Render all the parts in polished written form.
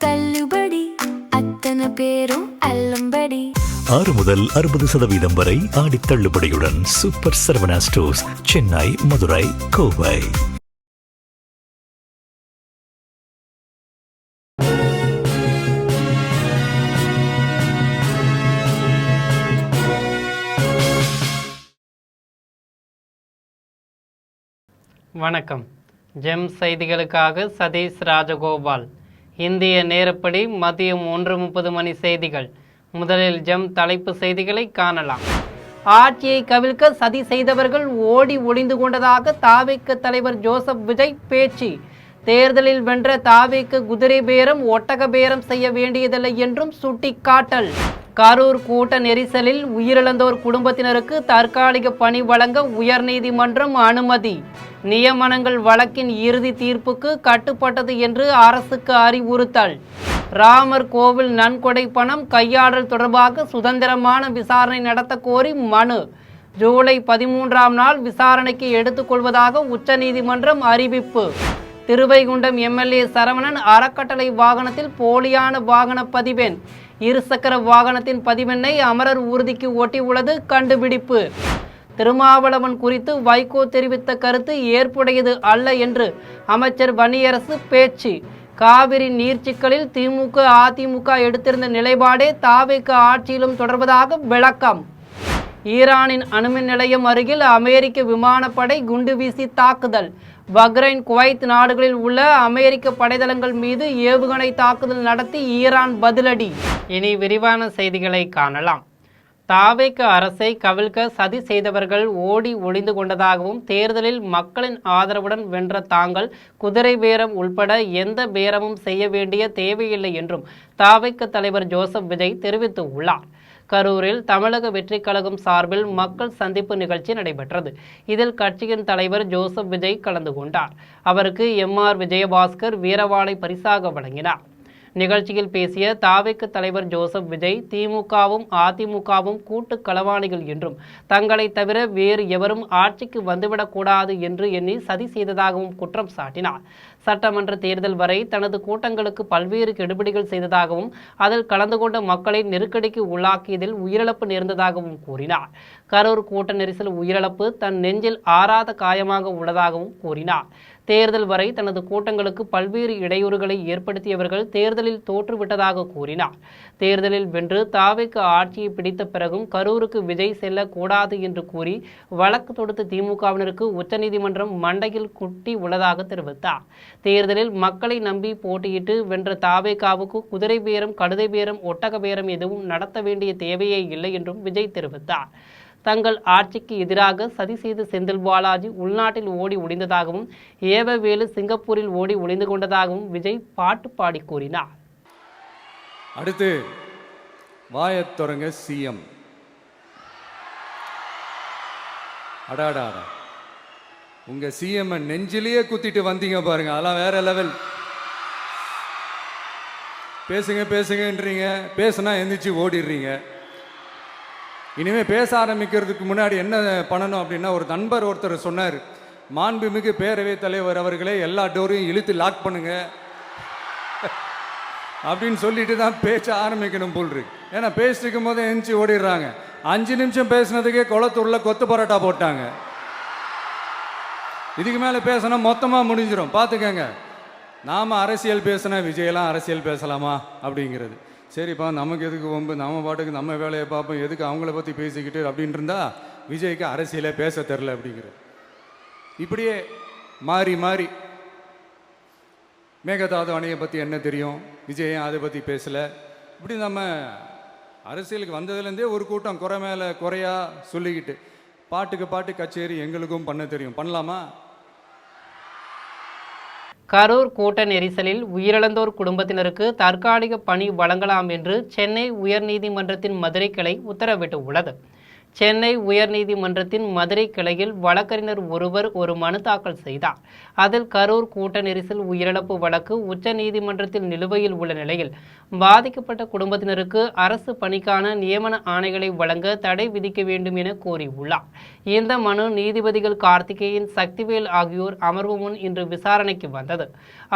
தள்ளுபடி அத்தனை பேரும் அல்லம்படி 6 முதல் 60% வரை ஆடி தள்ளுபடியுடன் சூப்பர் சரவணா ஸ்டோர்ஸ், சென்னை, மதுரை, கோவை. வணக்கம். ஜெம் செய்திகளுக்காக சதீஷ் ராஜகோபால். இந்திய நேரப்படி மதியம் 1:30 மணி செய்திகள். முதலில் ஜெம் தலைப்பு செய்திகளை காணலாம். ஆட்சியை கவிழ்க்க சதி செய்தவர்கள் ஓடி ஒளிந்து கொண்டதாக தாவேக தலைவர் ஜோசப் விஜய் பேச்சு. தேர்தலில் வென்ற தாவேக குதிரை பேரம் ஒட்டக பேரம் செய்ய வேண்டியதில்லை என்றும் சுட்டிக்காட்டல். கரூர் கூட்ட நெரிசலில் உயிரிழந்தோர் குடும்பத்தினருக்கு தற்காலிக பணி வழங்க உயர்நீதிமன்றம் அனுமதி. நியமனங்கள் வழக்கின் இறுதி தீர்ப்புக்கு கட்டுப்பட்டது என்று அரசுக்கு அறிவுறுத்தல். ராமர் கோவில் நன்கொடை பணம் கையாடல் தொடர்பாக சுதந்திரமான விசாரணை நடத்த கோரி மனு. ஜூலை 13ஆம் நாள் விசாரணைக்கு எடுத்துக்கொள்வதாக உச்சநீதிமன்றம் அறிவிப்பு. திருவைகுண்டம் எம்எல்ஏ சரவணன் அறக்கட்டளை வாகனத்தில் போலியான வாகன பதிவெண். இருசக்கர வாகனத்தின் பதிவெண்ணை அமரர் ஊர்திக்கு ஒட்டியுள்ளது கண்டுபிடிப்பு. திருமாவளவன் குறித்து வைகோ தெரிவித்த கருத்து ஏற்புடையது அல்ல என்று அமைச்சர் வன்னியரசு பேச்சு. காவிரி நீர்ச்சிக்கலில் திமுக அதிமுக எடுத்திருந்த நிலைப்பாடே தாவேக ஆட்சியிலும் தொடர்வதாக விளக்கம். ஈரானின் அணுமின் நிலையம் அருகில் அமெரிக்க விமானப்படை குண்டு வீசி தாக்குதல். பஹ்ரைன், குவைத் நாடுகளில் உள்ள அமெரிக்க படைதளங்கள் மீது ஏவுகணை தாக்குதல் நடத்தி ஈரான் பதிலடி. இனி விரிவான செய்திகளை காணலாம். தாவேக அரசை கவிழ்க்க சதி செய்தவர்கள் ஓடி ஒளிந்து கொண்டதாகவும் தேர்தலில் மக்களின் ஆதரவுடன் வென்ற தாங்கள் குதிரை பேரம் உள்பட எந்த பேரமும் செய்ய வேண்டிய தேவையில்லை என்றும் தாவேக தலைவர் ஜோசப் விஜய் தெரிவித்துள்ளார். கரூரில் தமிழக வெற்றிக் கழகம் சார்பில் மக்கள் சந்திப்பு நிகழ்ச்சி நடைபெற்றது. இதில் கட்சியின் தலைவர் ஜோசப் விஜய் கலந்து கொண்டார். அவருக்கு MR விஜயபாஸ்கர் வீரவாளை பரிசாக வழங்கினார். நிகழ்ச்சியில் பேசிய தாவேக தலைவர் ஜோசப் விஜய், திமுகவும் அதிமுகவும் கூட்டு களவாணிகள் என்றும் தங்களை தவிர வேறு எவரும் ஆட்சிக்கு வந்துவிடக்கூடாது என்று எண்ணி சதி செய்ததாகவும் குற்றம் சாட்டினார். சட்டமன்ற தேர்தல் வரை தனது கூட்டங்களுக்கு பல்வேறு கெடுபிடிகள் செய்ததாகவும் அதில் கலந்து கொண்ட மக்களை நெருக்கடிக்கு உள்ளாக்கியதில் உயிரிழப்பு நேர்ந்ததாகவும் கூறினார். கரூர் கூட்ட நெரிசல் உயிரிழப்பு தன் நெஞ்சில் ஆறாத காயமாக உள்ளதாகவும் கூறினார். தேர்தல் வரை தனது கூட்டங்களுக்கு பல்வேறு இடையூறுகளை ஏற்படுத்தியவர்கள் தேர்தலில் தோற்றுவிட்டதாக கூறினார். தேர்தலில் வென்று தாவேக ஆட்சியை பிடித்த பிறகும் கரூருக்கு விஜய் செல்லக்கூடாது என்று கூறி வழக்கு தொடுத்த திமுகவினருக்கு உச்சநீதிமன்றம் மண்டையில் குட்டி உள்ளதாக தெரிவித்தார். தேர்தலில் மக்களை நம்பி போட்டியிட்டு வென்ற தாவேகாவுக்கு குதிரை பேரம், கழுதை பேரம், ஒட்டக பேரம் எதுவும் நடத்த வேண்டிய தேவையே இல்லை என்றும் விஜய் தெரிவித்தார். தங்கள் ஆட்சிக்கு எதிராக சதி செய்த செந்தில் பாலாஜி உள்நாட்டில் ஓடி ஒளிந்ததாகவும் ஏவவேலு சிங்கப்பூரில் ஓடி ஒளிந்து கொண்டதாகவும் விஜய் பாட்டு பாடி கூறினார். அடுத்து வாயத் தொடங்க சிஎம். அடாடா, உங்க சிஎம் நெஞ்சிலேயே குத்திட்டு வந்தீங்க பாருங்க, அதெல்லாம் வேற லெவல். பேசுங்க பேசுங்கன்றீங்க, பேசுனா எந்திரிச்சு ஓடிடுறீங்க. இனிமேல் பேச ஆரம்பிக்கிறதுக்கு முன்னாடி என்ன பண்ணணும் அப்படின்னா, ஒரு நண்பர் ஒருத்தர் சொன்னார், மாண்புமிகு பேரவைத் தலைவர் அவர்களே எல்லா டோரையும் இழுத்து லாக் பண்ணுங்க அப்படின்னு சொல்லிட்டு தான் பேச்ச ஆரம்பிக்கணும் போல் இருக்கு. ஏன்னா பேசிட்டு இருக்கும் போதே எந்திரிச்சு ஓடிடுறாங்க. 5 நிமிஷம் பேசினதுக்கே குளத்தூர்ல கொத்து பரோட்டா போட்டாங்க. இதுக்கு மேலே பேசினா மொத்தமாக முடிஞ்சிடும், பார்த்துக்கங்க. நாம் அரசியல் பேசினா விஜயெல்லாம் அரசியல் பேசலாமா அப்படிங்கிறது. சரிப்பா, நமக்கு எதுக்கு வம்பு, நம்ம பாட்டுக்கு நம்ம வேலையை பார்ப்போம், எதுக்கு அவங்கள பற்றி பேசிக்கிட்டு அப்படின்னு இருந்தால் விஜய்க்கு அரசியலே பேச தெரில அப்படிங்கிறது. இப்படியே மாறி மாறி மேகதாது அணையை பற்றி என்ன தெரியும், விஜயம் அதை பற்றி பேசலை. இப்படி நம்ம அரசியலுக்கு வந்ததுலேருந்தே ஒரு கூட்டம் குறை மேலே குறையா சொல்லிக்கிட்டு பாட்டுக்கு பாட்டு கச்சேரி எங்களுக்கும் பண்ண தெரியும், பண்ணலாமா? கரூர் கூட்ட நெரிசலில் உயிரிழந்தோர் குடும்பத்தினருக்கு தற்காலிக பணி வழங்கலாம் என்று சென்னை உயர்நீதிமன்றத்தின் மதுரை கிளை உத்தரவிட்டுள்ளது. சென்னை உயர்நீதிமன்றத்தின் மதுரை கிளையில் வழக்கறிஞர் ஒருவர் ஒரு மனு தாக்கல் செய்தார். அதில் கரூர் கூட்ட நெரிசல் உயிரிழப்பு வழக்கு உச்ச நீதிமன்றத்தில் நிலுவையில் உள்ள நிலையில் பாதிக்கப்பட்ட குடும்பத்தினருக்கு அரசு பணிக்கான நியமன ஆணைகளை வழங்க தடை விதிக்க வேண்டும் என கோரியுள்ளார். இந்த மனு நீதிபதிகள் கார்த்திகேயன், சக்திவேல் ஆகியோர் அமர்வு முன் இன்று விசாரணைக்கு வந்தது.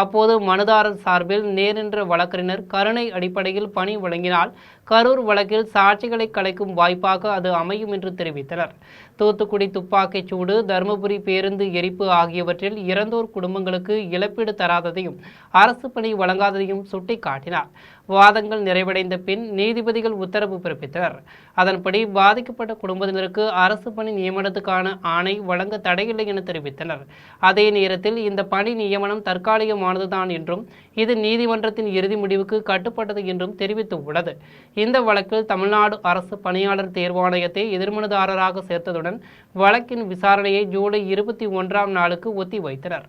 அப்போது மனுதாரர் சார்பில் நேரின்ற வழக்கறிஞர் கருணை அடிப்படையில் பணி வழங்கினால் கரூர் வழக்கில் சாட்சிகளை கலைக்கும் வாய்ப்பாக அது அமையும் என்று தெரிவித்தனர். தூத்துக்குடி துப்பாக்கிச் சூடு, தருமபுரி பேருந்து எரிப்பு ஆகியவற்றில் இறந்தோர் குடும்பங்களுக்கு இழப்பீடு தராததையும் அரசு பணி வழங்காததையும் சுட்டிக்காட்டினார். வாதங்கள் நிறைவடைந்த பின் நீதிபதிகள் உத்தரவு பிறப்பித்தனர். அதன்படி பாதிக்கப்பட்ட குடும்பத்தினருக்கு அரசு பணி நியமனத்துக்கான ஆணை வழங்க தடையில்லை என தெரிவித்தனர். அதே நேரத்தில் இந்த பணி நியமனம் தற்காலிகமானதுதான் என்றும் இது நீதிமன்றத்தின் இறுதி முடிவுக்கு கட்டுப்பட்டது என்றும் தெரிவித்துள்ளது. இந்த வழக்கில் தமிழ்நாடு அரசு பணியாளர் தேர்வாணையத்தை எதிர்மனுதாரராக சேர்த்ததுடன் வழக்கின் விசாரணையை ஜூலை 21ஆம் நாளுக்கு ஒத்திவைத்தனர்.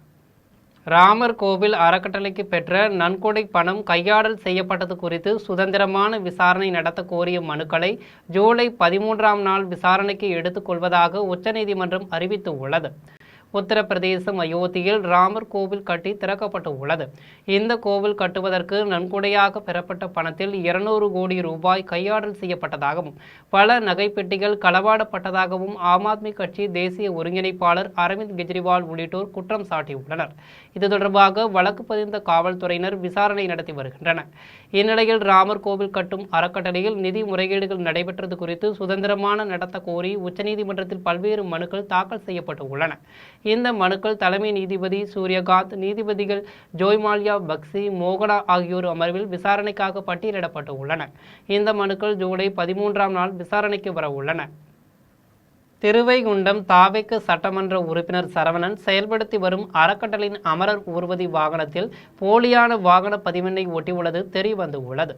ராமர் கோவில் அறக்கட்டளைக்கு பெற்ற நன்கொடை பணம் கையாடல் செய்யப்பட்டது குறித்து சுதந்திரமான விசாரணை நடத்த கோரிய மனுக்களை ஜூலை 13ஆம் நாள் விசாரணைக்கு எடுத்துக்கொள்வதாக உச்சநீதிமன்றம் அறிவித்துள்ளது. உத்தரப்பிரதேசம் அயோத்தியில் ராமர் கோவில் கட்டி திறக்கப்பட்டு உள்ளது. இந்த கோவில் கட்டுவதற்கு நன்கொடையாக பெறப்பட்ட பணத்தில் 200 கோடி ரூபாய் கையாடல் செய்யப்பட்டதாகவும் பல நகைப்பெட்டிகள் களவாடப்பட்டதாகவும் ஆம் ஆத்மி கட்சி தேசிய ஒருங்கிணைப்பாளர் அரவிந்த் கெஜ்ரிவால் உள்ளிட்டோர் குற்றம் சாட்டியுள்ளனர். இது தொடர்பாக வழக்கு பதிந்த காவல்துறையினர் விசாரணை நடத்தி வருகின்றனர். இந்நிலையில் ராமர் கோவில் கட்டும் அறக்கட்டளையில் நிதி முறைகேடுகள் நடைபெற்றது குறித்து சுதந்திரமான நடத்த கோரி உச்சநீதிமன்றத்தில் பல்வேறு மனுக்கள் தாக்கல் செய்யப்பட்டு உள்ளன. இந்த மனுக்கள் தலைமை நீதிபதி சூரியகாந்த், நீதிபதிகள் ஜோய்மால்யா பக்சி, மோகனா ஆகியோர் அமர்வில் விசாரணைக்காக பட்டியலிடப்பட்டு உள்ளன. இந்த மனுக்கள் ஜூலை 13ஆம் நாள் விசாரணைக்கு வர உள்ளன. திருவைகுண்டம் தாவேக்கு சட்டமன்ற உறுப்பினர் சரவணன் செயல்படுத்தி வரும் அறக்கட்டளையின் அமரர் ஊர்வதி வாகனத்தில் போலியான வாகன பதிவெண்ணை ஒட்டியுள்ளது தெரியவந்துள்ளது.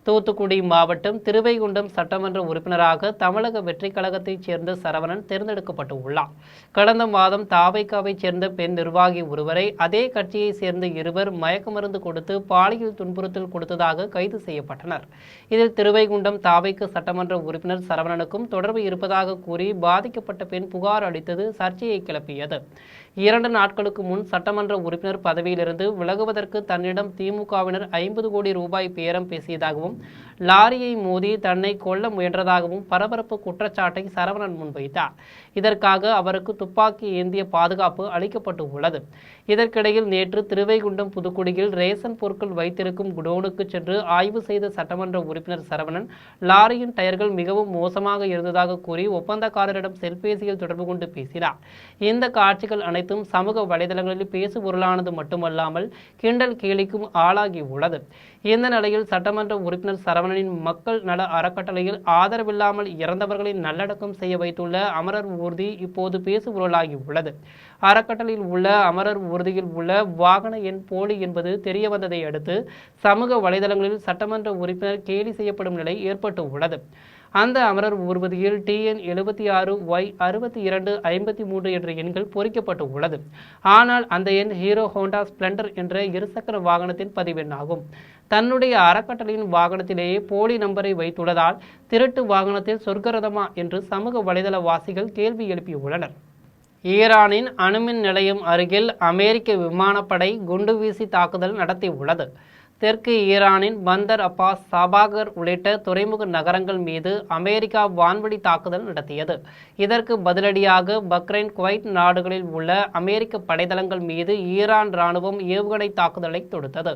தூத்துக்குடி மாவட்டம் திருவைகுண்டம் சட்டமன்ற உறுப்பினராக தமிழக வெற்றிக் கழகத்தைச் சேர்ந்த சரவணன் தேர்ந்தெடுக்கப்பட்டு உள்ளார். கடந்த மாதம் தாவைக்காவைச் சேர்ந்த பெண் நிர்வாகி ஒருவரை அதே கட்சியைச் சேர்ந்த இருவர் மயக்க மருந்து கொடுத்து பாலியல் துன்புறுத்தல் கொடுத்ததாக கைது செய்யப்பட்டனர். இதில் திருவைகுண்டம் தாவைக்கு சட்டமன்ற உறுப்பினர் சரவணனுக்கும் தொடர்பு இருப்பதாக கூறி பாதிக்கப்பட்ட பெண் புகார் அளித்தது சர்ச்சையை கிளப்பியது. 2 நாட்களுக்கு முன் சட்டமன்ற உறுப்பினர் பதவியிலிருந்து விலகுவதற்கு தன்னிடம் திமுகவினர் 50 கோடி ரூபாய் பேரம் பேசியதாகவும் லாரியை மோதி தன்னை கொல்ல முயன்றதாகவும் பரபரப்பு குற்றச்சாட்டை சரவணன் முன்வைத்தார். இதற்காக அவருக்கு துப்பாக்கி ஏந்திய பாதுகாப்பு அளிக்கப்பட்டு உள்ளது. இதற்கிடையில் நேற்று திருவைகுண்டம் புதுக்குடியில் ரேஷன் பொருட்கள் வைத்திருக்கும் குடோனுக்கு சென்று ஆய்வு செய்த சட்டமன்ற உறுப்பினர் சரவணன் லாரியின் டயர்கள் மிகவும் மோசமாக இருந்ததாக கூறி ஒப்பந்தக்காரரிடம் செல்பேசியில் தொடர்பு கொண்டு பேசினார். இந்த காட்சிகள் அனைத்தும் சமூக வலைதளங்களில் பேசுபொருளானது மட்டுமல்லாமல் கிண்டல் கேலிக்கும் ஆளாகி உள்ளது. இந்த நிலையில் சட்டமன்ற உறுப்பினர் சரவணனின் மக்கள் நல அறக்கட்டளையில் ஆதரவில்லாமல் இறந்தவர்களின் நல்லடக்கம் செய்ய வைத்துள்ள அமரர் ஊர்தி இப்போது பேசுபொருளாகி உள்ளது. அறக்கட்டளையில் உள்ள அமரர் ஊர்தியில் உள்ள வாகன எண் போலி என்பது தெரியவந்ததை அடுத்து சமூக வலைதளங்களில் சட்டமன்ற உறுப்பினர் கேலி செய்யப்படும் நிலை ஏற்பட்டு உள்ளது. அந்த அமரர் ஊர்வதியில் TN 76Y 6253 என்ற எண்கள் பொறிக்கப்பட்டு உள்ளது. ஆனால் அந்த எண் ஹீரோ ஹோண்டா ஸ்பிளெண்டர் என்ற இருசக்கர வாகனத்தின் பதிவெண்ணாகும். தன்னுடைய அறக்கட்டளையின் வாகனத்திலேயே போலி நம்பரை வைத்துள்ளதால் திருட்டு வாகனத்தில் சொர்க்கரதமா என்று சமூக வலைதள வாசிகள் கேள்வி எழுப்பியுள்ளனர். ஈரானின் அணுமின் நிலையம் அருகில் அமெரிக்க விமானப்படை குண்டுவீசி தாக்குதல் நடத்தியுள்ளது. தெற்கு ஈரானின் பந்தர் அப்பாஸ், சபாகர் உள்ளிட்ட துறைமுக நகரங்கள் மீது அமெரிக்கா வான்வழி தாக்குதல் நடத்தியது. இதற்கு பதிலடியாக பக்ரைன், குவைத் நாடுகளில் உள்ள அமெரிக்க படைத்தளங்கள் மீது ஈரான் ராணுவம் ஏவுகணை தாக்குதலை தொடுத்தது.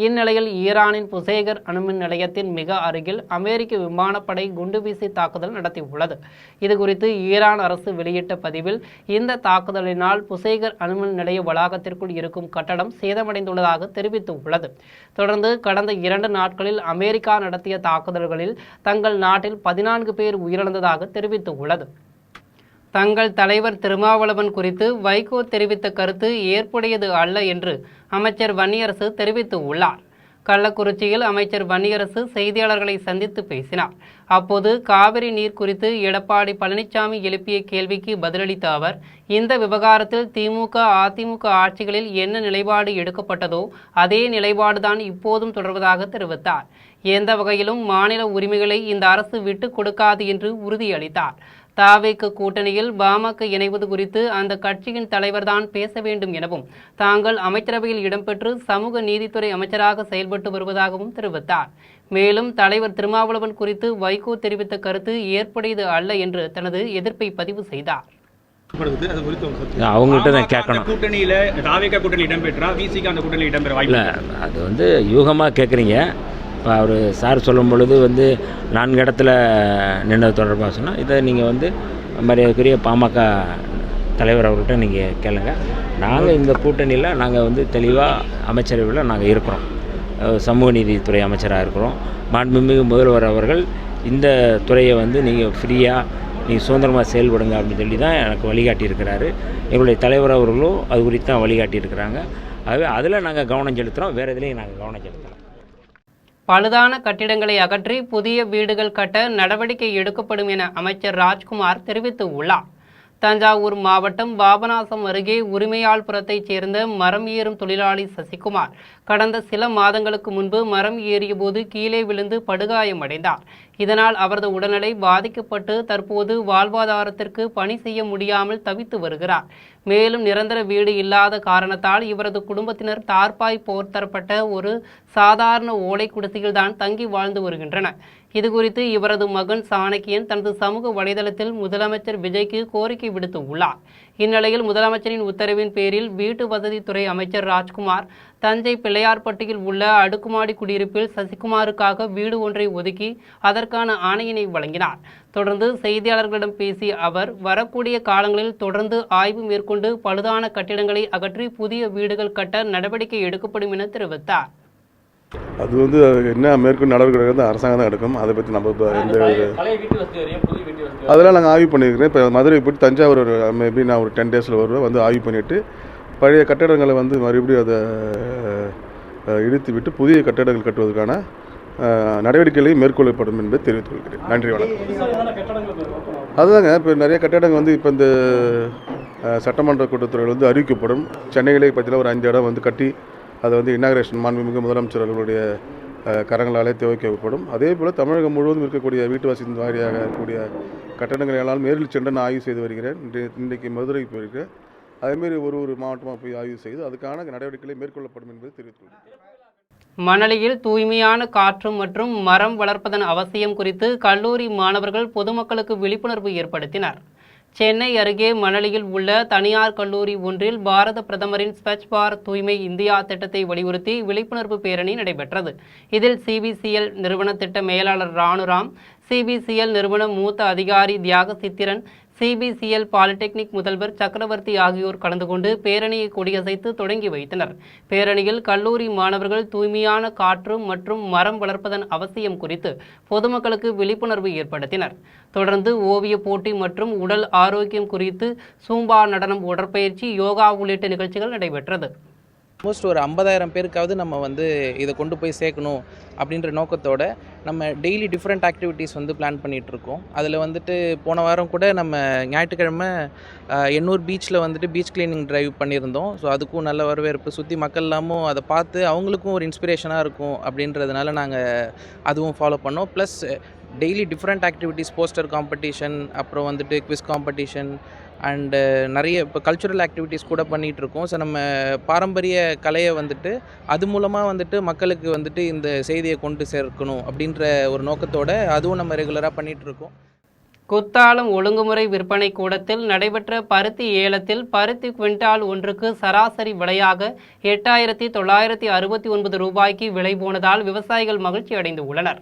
இந்நிலையில் ஈரானின் புசேகர் அணுமின் நிலையத்தின் மிக அருகில் அமெரிக்க விமானப்படை குண்டுவீசி தாக்குதல் நடத்தியுள்ளது. இதுகுறித்து ஈரான் அரசு வெளியிட்ட பதிவில் இந்த தாக்குதலினால் புசேகர் அணுமின் நிலைய வளாகத்திற்குள் இருக்கும் கட்டடம் சேதமடைந்துள்ளதாக தெரிவித்துள்ளது. தொடர்ந்து கடந்த 2 நாட்களில் அமெரிக்கா நடத்திய தாக்குதல்களில் தங்கள் நாட்டில் 14 பேர் உயிரிழந்ததாக தெரிவித்துள்ளது. தங்கள் தலைவர் திருமாவளவன் குறித்து வைகோ தெரிவித்த கருத்து ஏற்புடையது அல்ல என்று அமைச்சர் வன்னியரசு தெரிவித்துள்ளார். கள்ளக்குறிச்சியில் அமைச்சர் வன்னியரசு செய்தியாளர்களை சந்தித்து பேசினார். அப்போது காவிரி நீர் குறித்து எடப்பாடி பழனிசாமி எழுப்பிய கேள்விக்கு பதிலளித்த அவர், இந்த விவகாரத்தில் திமுக, அதிமுக ஆட்சிகளில் என்ன நிலைப்பாடு எடுக்கப்பட்டதோ அதே நிலைப்பாடுதான் இப்போதும் தொடர்வதாக தெரிவித்தார். எந்த வகையிலும் மாநில உரிமைகளை இந்த அரசு விட்டுக் கொடுக்காது என்று உறுதியளித்தார். தாவேக்கு கூட்டணியில் பாமக இணைவது குறித்து அந்த கட்சியின் தலைவர்தான் பேச வேண்டும் எனவும் தாங்கள் அமைச்சரவையில் இடம்பெற்று சமூக நீதித்துறை அமைச்சராக செயல்பட்டு வருவதாகவும் தெரிவித்தார். மேலும் தலைவர் திருமாவளவன் குறித்து வைகோ தெரிவித்த கருத்து ஏற்புடையது அல்ல என்று தனது எதிர்ப்பை பதிவு செய்தார். அது குறித்து உங்க கருத்து. அவங்ககிட்ட தான் பாமக கேட்கணும். அந்த கூட்டணியில தாவேகா கூட்டணி இடம்பெற்றா விசிக அந்த கூட்டணி இடம்பெற வாய்ப்பு இல்லை, அது வந்து யூகமாக கேட்குறீங்க. இப்போ அவர் சார் சொல்லும் பொழுது வந்து 4 இடத்துல நின்னது தொடர்பாக சொன்னால், இதை நீங்கள் வந்து மரியாதைக்குரிய பாமக தலைவர் அவர்கிட்ட நீங்கள் கேளுங்க. நாங்கள் இந்த கூட்டணியில் நாங்கள் வந்து தெளிவாக அமைச்சரவையில் நாங்கள் இருக்கிறோம். சமூக நீதித்துறை அமைச்சராக இருக்கிறோம். மாண்புமிகு முதல்வர் அவர்கள் இந்த துறையை வந்து நீங்கள் ஃப்ரீயாக நீங்கள் சுதந்திரமாக செயல்படுங்க அப்படின்னு சொல்லி தான் எனக்கு வழிகாட்டியிருக்கிறாரு. எங்களுடைய தலைவர் அவர்களும் அது குறித்து தான் வழிகாட்டியிருக்கிறாங்க. ஆகவே அதில் நாங்கள் கவனம் செலுத்துகிறோம், வேறு எதுலேயும் நாங்கள் கவனம் செலுத்துகிறோம். பழுதான கட்டிடங்களை அகற்றி புதிய வீடுகள் கட்ட நடவடிக்கை எடுக்கப்படும் என அமைச்சர் ராஜ்குமார் தெரிவித்து உள்ளார். தஞ்சாவூர் மாவட்டம் பாபநாசம் அருகே உரிமையாள்புரத்தைச் சேர்ந்த மரம் ஏறும் தொழிலாளி சசிகுமார் கடந்த சில மாதங்களுக்கு முன்பு மரம் ஏறியபோது கீழே விழுந்து படுகாயமடைந்தார். இதனால் அவரது உடல்நிலை பாதிக்கப்பட்டு தற்போது வாழ்வாதாரத்திற்கு பணி செய்ய முடியாமல் தவித்து வருகிறார். மேலும் நிரந்தர வீடு இல்லாத காரணத்தால் இவரது குடும்பத்தினர் தார்பாய் போர்த்தரப்பட்ட ஒரு சாதாரண ஓலை குடிசையில்தான் தங்கி வாழ்ந்து வருகின்றனர். இதுகுறித்து இவரது மகன் சாணக்கியன் தனது சமூக வலைதளத்தில் முதலமைச்சர் விஜய்க்கு கோரிக்கை விடுத்து உள்ளார். இந்நிலையில் முதலமைச்சரின் உத்தரவின் பேரில் வீட்டு வசதித்துறை அமைச்சர் ராஜ்குமார் தஞ்சை பிள்ளையார்பட்டியில் உள்ள அடுக்குமாடி குடியிருப்பில் சசிகுமாருக்காக வீடு ஒன்றை ஒதுக்கி அதற்கான ஆணையினை வழங்கினார். தொடர்ந்து செய்தியாளர்களிடம் பேசிய அவர், வரக்கூடிய காலங்களில் தொடர்ந்து ஆய்வு மேற்கொண்டு பழுதான கட்டிடங்களை அகற்றி புதிய வீடுகள் கட்ட நடவடிக்கை எடுக்கப்படும் என தெரிவித்தார். அது வந்து என்ன மேற்கொண்டு நடவடிக்கை வந்து அரசாங்கம் தான் எடுக்கும். அதை பற்றி நம்ம எந்த அதெல்லாம் நாங்கள் ஆய்வு பண்ணியிருக்கிறேன். இப்போ மதுரை போய்ட்டு தஞ்சாவூர் மேபி நான் ஒரு 10 டேஸில் வருவேன். வந்து ஆய்வு பண்ணிவிட்டு பழைய கட்டடங்களை வந்து மறுபடியும் அதை இழுத்து விட்டு புதிய கட்டடங்கள் கட்டுவதற்கான நடவடிக்கைகளையும் மேற்கொள்ளப்படும் என்பதை தெரிவித்துக் கொள்கிறேன். நன்றி, வணக்கம். அதுதாங்க, இப்போ நிறைய கட்டடங்கள் வந்து இப்போ இந்த சட்டமன்ற கூட்டத்தொடரில் வந்து அறிவிக்கப்படும். சென்னையிலே பார்த்தீங்கன்னா ஒரு 5 இடம் வந்து கட்டி அதை வந்து இனாகிரேஷன் மாண்புமிகு முதலமைச்சர் அவர்களுடைய கரங்களாலே துவக்கப்படும். அதே போல் தமிழகம் முழுவதும் இருக்கக்கூடிய வீட்டு வசதி வாரியாக இருக்கக்கூடிய கட்டடங்களை எல்லாம் நேரில் சென்று நான் ஆய்வு செய்து வருகிறேன். இன்றைக்கு மதுரைக்கு போயிருக்கிறேன். அதேமாரி ஒரு மாவட்டமாக போய் ஆய்வு செய்து அதுக்கான நடவடிக்கைகளை மேற்கொள்ளப்படும் என்பதை தெரிவித்துள்ளேன். மணலியில் தூய்மையான காற்று மற்றும் மரம் வளர்ப்பதன் அவசியம் குறித்து கல்லூரி மாணவர்கள் பொதுமக்களுக்கு விழிப்புணர்வு ஏற்படுத்தினர். சென்னை அருகே மணலியில் உள்ள தனியார் கல்லூரி ஒன்றில் பாரத பிரதமரின் ஸ்வச் பாரத் தூய்மை இந்தியா திட்டத்தை வலியுறுத்தி விழிப்புணர்வு பேரணி நடைபெற்றது. இதில் சிபிசிஎல் நிறுவன திட்ட மேலாளர் ராணுராம், சிபிசிஎல் நிறுவன மூத்த அதிகாரி தியாகசித்திரன், சிபிசிஎல் பாலிடெக்னிக் முதல்வர் சக்கரவர்த்தி ஆகியோர் கலந்து கொண்டு பேரணியை கொடியசைத்து தொடங்கி வைத்தனர். பேரணியில் கல்லூரி மாணவர்கள் தூய்மையான காற்று மற்றும் மரம் வளர்ப்பதன் அவசியம் குறித்து பொதுமக்களுக்கு விழிப்புணர்வு ஏற்படுத்தினர். தொடர்ந்து ஓவிய போட்டி மற்றும் உடல் ஆரோக்கியம் குறித்து சூம்பா நடனம், உடற்பயிற்சி, யோகா உள்ளிட்ட நிகழ்ச்சிகள் நடைபெற்றது. ஆல்மோஸ்ட் ஒரு 50,000 பேருக்காவது நம்ம வந்து இதை கொண்டு போய் சேர்க்கணும் அப்படின்ற நோக்கத்தோட நம்ம டெய்லி டிஃப்ரெண்ட் ஆக்டிவிட்டீஸ் வந்து பிளான் பண்ணிகிட்ருக்கோம். அதில் வந்துட்டு போன வாரம் கூட நம்ம ஞாயிற்றுக்கிழமை எண்ணூர் பீச்சில் வந்துட்டு பீச் கிளீனிங் ட்ரைவ் பண்ணியிருந்தோம். ஸோ அதுக்கும் நல்ல வரவேற்பு, சுற்றி மக்கள் எல்லாமும் அதை பார்த்து அவங்களுக்கும் ஒரு இன்ஸ்பிரேஷனாக இருக்கும் அப்படின்றதுனால நாங்கள் அதுவும் ஃபாலோ பண்ணோம். Plus daily different activities, poster competition, அப்புறம் வந்துட்டு குவிஸ் காம்படிஷன் அண்டு நிறைய இப்போ கல்ச்சுரல் ஆக்டிவிட்டீஸ் கூட பண்ணிகிட்ருக்கோம். ஸோ நம்ம பாரம்பரிய கலையை வந்துட்டு அது மூலமாக வந்துட்டு மக்களுக்கு வந்துட்டு இந்த செய்தியை கொண்டு சேர்க்கணும் அப்படின்ற ஒரு நோக்கத்தோட அதுவும் நம்ம ரெகுலராக பண்ணிகிட்ருக்கோம். குத்தாலம் ஒழுங்குமுறை விற்பனை கூடத்தில் நடைபெற்ற பருத்தி ஏலத்தில் பருத்தி குவிண்டால் ஒன்றுக்கு சராசரி விலையாக 8,969 ரூபாய்க்கு விலை போனதால் விவசாயிகள் மகிழ்ச்சி அடைந்து உள்ளனர்.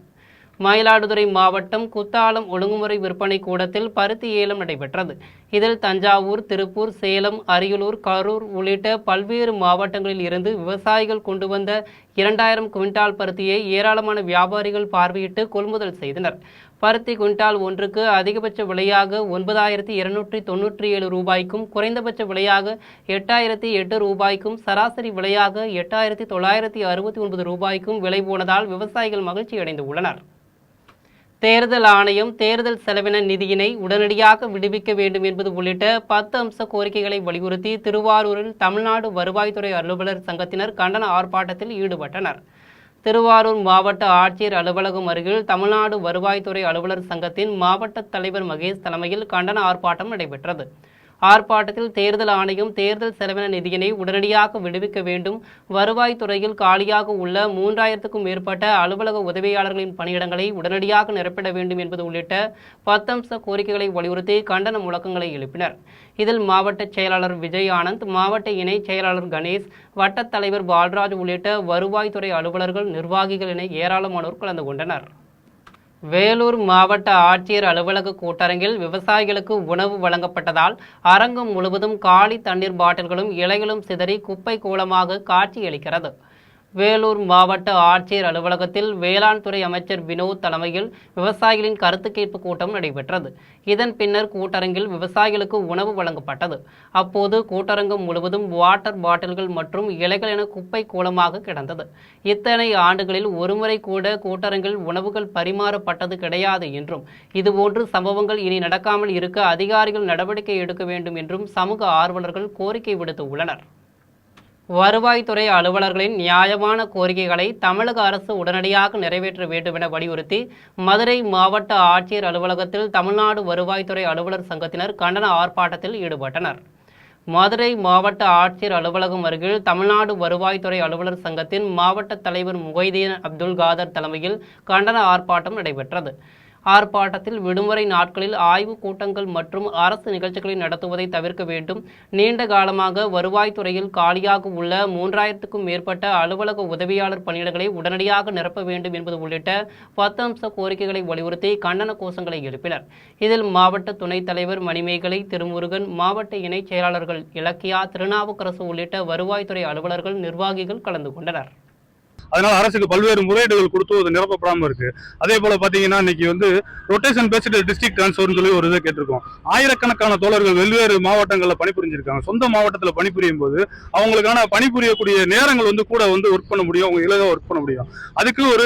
மயிலாடுதுறை மாவட்டம் குத்தாலம் ஒழுங்குமுறை விற்பனை கூடத்தில் பருத்தி ஏலம் நடைபெற்றது. இதில் தஞ்சாவூர், திருப்பூர், சேலம், அரியலூர், கரூர் உள்ளிட்ட பல்வேறு மாவட்டங்களில் இருந்து விவசாயிகள் கொண்டு வந்த 2000 குவிண்டால் பருத்தியை ஏராளமான வியாபாரிகள் பார்வையிட்டு கொள்முதல் செய்தனர். பருத்தி குவிண்டால் ஒன்றுக்கு அதிகபட்ச விலையாக 9,297 ரூபாய்க்கும், குறைந்தபட்ச விலையாக 8,008 ரூபாய்க்கும், சராசரி விலையாக 8,969 ரூபாய்க்கும் விலை போனதால் விவசாயிகள் மகிழ்ச்சி அடைந்து உள்ளனர். தேர்தல் ஆணையம் தேர்தல் செலவின நிதியினை உடனடியாக விடுவிக்க வேண்டும் என்பது உள்ளிட்ட 10 அம்ச கோரிக்கைகளை வலியுறுத்தி திருவாரூரில் தமிழ்நாடு வருவாய்த்துறை அலுவலர் சங்கத்தினர் கண்டன ஆர்ப்பாட்டத்தில் ஈடுபட்டனர். திருவாரூர் மாவட்ட ஆட்சியர் அலுவலகம் அருகில் தமிழ்நாடு வருவாய்த்துறை அலுவலர் சங்கத்தின் மாவட்ட தலைவர் மகேஷ் தலைமையில் கண்டன ஆர்ப்பாட்டம் நடைபெற்றது. ஆர்ப்பாட்டத்தில் தேர்தல் ஆணையம் தேர்தல் செலவின நிதியினை உடனடியாக விடுவிக்க வேண்டும், வருவாய்த்துறையில் காலியாக உள்ள 3000க்கும் மேற்பட்ட அலுவலக உதவியாளர்களின் பணியிடங்களை உடனடியாக நிரப்பிட வேண்டும் என்பது உள்ளிட்ட 10 அம்ச கோரிக்கைகளை வலியுறுத்தி கண்டன முழக்கங்களை எழுப்பினர். இதில் மாவட்ட செயலாளர் விஜய் ஆனந்த், மாவட்ட இணை செயலாளர் கணேஷ், வட்டத் தலைவர் பால்ராஜ் உள்ளிட்ட வருவாய்த்துறை அலுவலர்கள், நிர்வாகிகள் என ஏராளமானோர் கலந்து கொண்டனர். வேலூர் மாவட்ட ஆட்சியர் அலுவலக கூட்டரங்கில் விவசாயிகளுக்கு உணவு வழங்கப்பட்டதால் அரங்கம் முழுவதும் காலி தண்ணீர் பாட்டில்களும் இலைகளும் சிதறி குப்பை கூலமாக காட்சியளிக்கிறது. வேலூர் மாவட்ட ஆட்சியர் அலுவலகத்தில் வேளாண் துறை அமைச்சர் வினோத் தலைமையில் விவசாயிகளின் கருத்து கேட்பு கூட்டம் நடைபெற்றது. இதன் பின்னர் கூட்டரங்கில் விவசாயிகளுக்கு உணவு வழங்கப்பட்டது. அப்போது கூட்டரங்கம் முழுவதும் வாட்டர் பாட்டில்கள் மற்றும் இலைகள் என குப்பை கூலமாக கிடந்தது. இத்தனை ஆண்டுகளில் ஒருமுறை கூட கூட்டரங்கில் உணவுகள் பரிமாறப்பட்டது கிடையாது என்றும், இதுபோன்று சம்பவங்கள் இனி நடக்காமல் இருக்க அதிகாரிகள் நடவடிக்கை எடுக்க வேண்டும் என்றும் சமூக ஆர்வலர்கள் கோரிக்கை விடுத்துள்ளனர். வருவாய்த்துறை அலுவலர்களின் நியாயமான கோரிக்கைகளை தமிழக அரசு உடனடியாக நிறைவேற்ற வேண்டும் என வலியுறுத்தி மதுரை மாவட்ட ஆட்சியர் அலுவலகத்தில் தமிழ்நாடு வருவாய்த்துறை அலுவலர் சங்கத்தினர் கண்டன ஆர்ப்பாட்டத்தில் ஈடுபட்டனர். மதுரை மாவட்ட ஆட்சியர் அலுவலகம் அருகில் தமிழ்நாடு வருவாய்த்துறை அலுவலர் சங்கத்தின் மாவட்ட தலைவர் முகைதீன் அப்துல் காதர் தலைமையில் கண்டன ஆர்ப்பாட்டம் நடைபெற்றது. ஆர்ப்பாட்டத்தில் விடுமுறை நாட்களில் ஆய்வுக் கூட்டங்கள் மற்றும் அரசு நிகழ்ச்சிகளை நடத்துவதை தவிர்க்க வேண்டும், நீண்ட காலமாக வருவாய்த்துறையில் காலியாக உள்ள 3000க்கும் மேற்பட்ட அலுவலக உதவியாளர் பணியிடங்களை உடனடியாக நிரப்ப வேண்டும் என்பது உள்ளிட்ட 10 அம்ச கோரிக்கைகளை வலியுறுத்தி கண்டன கோஷங்களை எழுப்பினர். இதில் மாவட்ட துணைத் தலைவர் மணிமேகலை, திருமுருகன், மாவட்ட இணை செயலாளர்கள் இலக்கியா, திருநாவுக்கரசு உள்ளிட்ட வருவாய்த்துறை அலுவலர்கள், நிர்வாகிகள் கலந்து கொண்டனர். அதனால அரசுக்கு பல்வேறு முறையீடுகள் கொடுத்து அது நிரப்பப்படாமல் இருக்கு. அதே போல பாத்தீங்கன்னா இன்னைக்கு வந்து ரொட்டேஷன் பேஸ்டு டிஸ்ட்ரிக்ட் டிரான்ஸ்ஃபர்னு சொல்லி ஒரு இதை கேட்டிருக்கோம். ஆயிரக்கணக்கான தோழர்கள் வெவ்வேறு மாவட்டங்களில் பணிபுரிஞ்சிருக்காங்க. சொந்த மாவட்டத்தில் பணிபுரியும் போது அவங்களுக்கான பணிபுரியக்கூடிய நேரங்கள் வந்து கூட வந்து ஒர்க் பண்ண முடியும், அவங்க இலவாக ஒர்க் பண்ண முடியும். அதுக்கு ஒரு